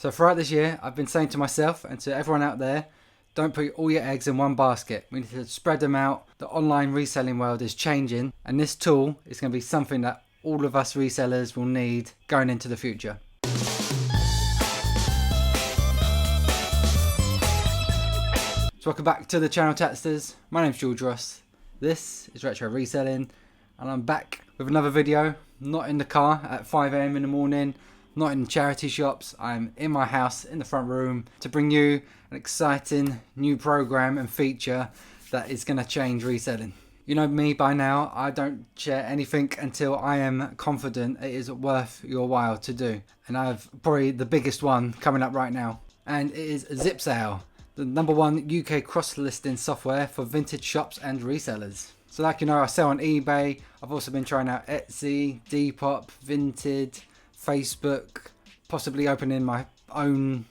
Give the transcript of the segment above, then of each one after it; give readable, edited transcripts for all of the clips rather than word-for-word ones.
So throughout this year, I've been saying to myself and to everyone out there, don't put all your eggs in one basket. We need to spread them out. The online reselling world is changing, and this tool is going to be something that all of us resellers will need going into the future. So welcome back to the channel, Tatsters. My name's George Ross. This is Retro Reselling, and I'm back with another video. Not in the car at 5 AM in the morning, not in charity shops. I'm in my house in the front room to bring you an exciting new program and feature that is going to change reselling. You know me by now, I don't share anything until I am confident it is worth your while to do. And I have probably the biggest one coming up right now, and it is ZipSale, the #1 UK cross-listing software for vintage shops and resellers. So like you know, I sell on eBay. I've also been trying out Etsy, Depop, Vinted, Facebook, possibly opening my own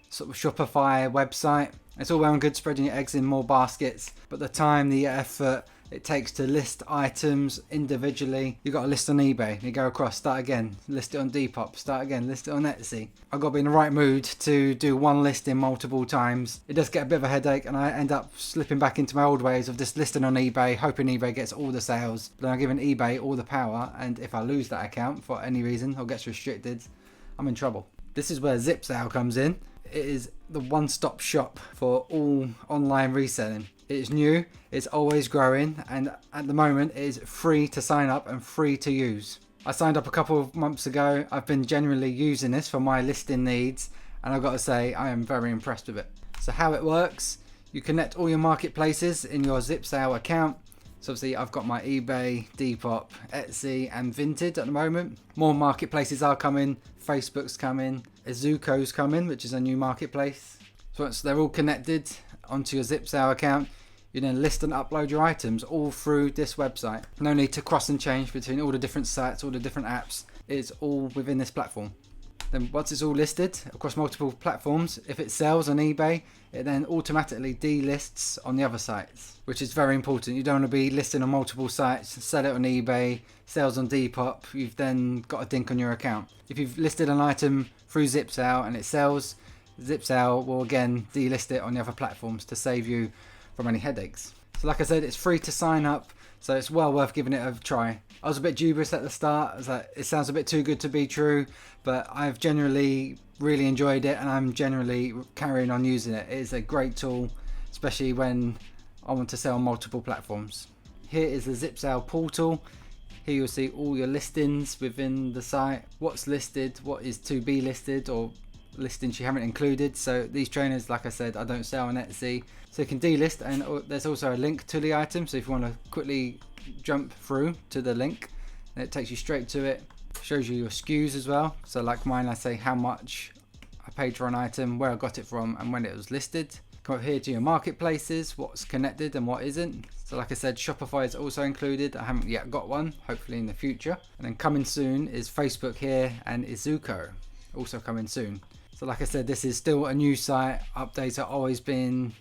sort of Shopify website. It's all well and good spreading your eggs in more baskets, but the time, the effort it takes to list items individually, you got to list on eBay, you go across, start again, list it on Depop, start again, list it on Etsy. I've got to be in the right mood to do one listing multiple times. It does get a bit of a headache, and I end up slipping back into my old ways of just listing on eBay, hoping eBay gets all the sales. But I'm giving eBay all the power, and if I lose that account for any reason or gets restricted, I'm in trouble. This is where ZipSale comes in. It is the one-stop shop for all online reselling. It is new, it's always growing, and at the moment it is free to sign up and free to use. I signed up a couple of months ago. I've been generally using this for my listing needs, and I've got to say I am very impressed with it. So how it works, you connect all your marketplaces in your ZipSale account. So obviously I've got my eBay, Depop, Etsy and Vinted at the moment. More marketplaces are coming, Facebook's coming, Azuko's coming, which is a new marketplace. So once they're all connected onto your ZipSale account, you then list and upload your items all through this website. No need to cross and change between all the different sites, all the different apps. It's all within this platform. Then once it's all listed across multiple platforms, if it sells on eBay, it then automatically delists on the other sites, which is very important. You don't want to be listing on multiple sites, sell it on eBay, sells on Depop, you've then got a dink on your account. If you've listed an item through ZipSale and it sells, ZipSale will again delist it on the other platforms to save you from any headaches. So like I said, it's free to sign up, so it's well worth giving it a try. I was a bit dubious at the start. I was like, it sounds a bit too good to be true, but I've generally really enjoyed it, and I'm generally carrying on using it. It is a great tool, especially when I want to sell on multiple platforms. Here is the ZipSale Portal. Here you'll see all your listings within the site, what's listed, what is to be listed, or listings you haven't included. So these trainers, like I said, I don't sell on Etsy, so you can delist, and there's also a link to the item, so if you want to quickly jump through to the link, and it takes you straight to it. Shows you your SKUs as well, so like mine, I say how much I paid for an item, where I got it from and when it was listed. Come up here to your marketplaces, what's connected and what isn't. So like I said, Shopify is also included. I haven't yet got one, hopefully in the future. And then coming soon is Facebook here, and Azuko also coming soon. So like I said, this is still a new site. Updates are always being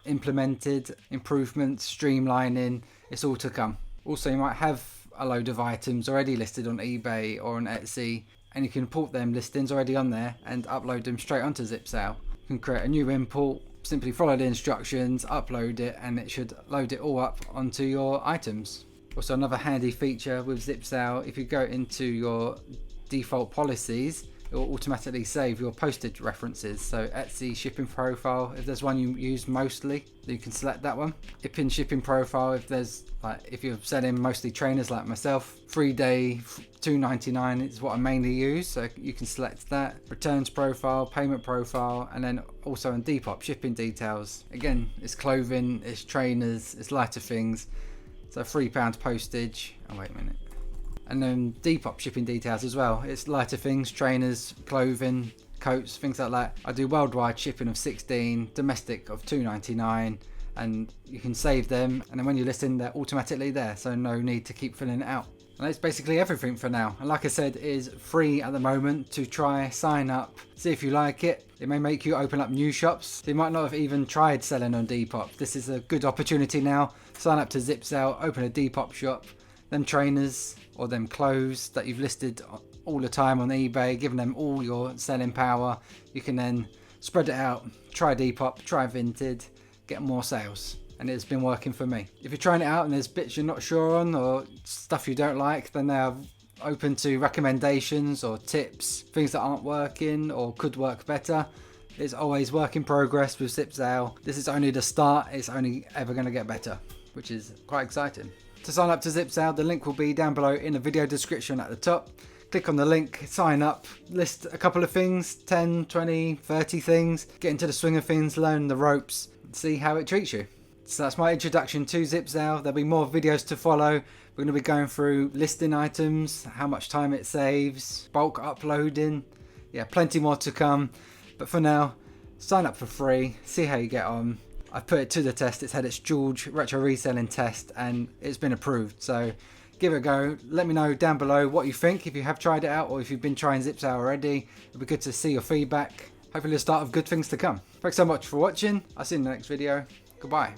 implemented, improvements, streamlining, it's all to come. Also, you might have a load of items already listed on eBay or on Etsy, and you can import them listings already on there and upload them straight onto ZipSale. You can create a new import, simply follow the instructions, upload it, and it should load it all up onto your items. Also, another handy feature with ZipSale, if you go into your default policies, it will automatically save your postage references. So Etsy shipping profile, if there's one you use mostly, you can select that one. IPIN shipping profile, if you're selling mostly trainers like myself, 3-day $2.99 is what I mainly use, so you can select that. Returns profile, payment profile, and then also on Depop, shipping details. Again, it's clothing, it's trainers, it's lighter things. So £3 postage. Oh wait a minute. And then Depop shipping details as well. It's lighter things, trainers, clothing, coats, things like that. I do worldwide shipping of 16, domestic of $2.99, and you can save them, and then when you listen, they're automatically there, so no need to keep filling it out. And that's basically everything for now. And like I said, it is free at the moment to try, sign up, see if you like it. It may make you open up new shops. So you might not have even tried selling on Depop. This is a good opportunity now. Sign up to ZipSale, open a Depop shop. Them trainers or them clothes that you've listed all the time on eBay, giving them all your selling power. You can then spread it out, try Depop, try Vinted, get more sales. And it's been working for me. If you're trying it out and there's bits you're not sure on or stuff you don't like, then they're open to recommendations or tips, things that aren't working or could work better. It's always work in progress with ZipSale. This is only the start, it's only ever going to get better, which is quite exciting. To sign up to ZipSale, the link will be down below in the video description at the top. Click on the link, sign up, list a couple of things, 10, 20, 30 things, get into the swing of things, learn the ropes, see how it treats you. So that's my introduction to ZipSale. There'll be more videos to follow. We're going to be going through listing items, how much time it saves, bulk uploading. Yeah, plenty more to come. But for now, sign up for free, see how you get on. I've put it to the test. It's had its George retro reselling test and it's been approved. So give it a go. Let me know down below what you think, if you have tried it out or if you've been trying ZipSale already. It'd be good to see your feedback. Hopefully the start of good things to come. Thanks so much for watching. I'll see you in the next video. Goodbye.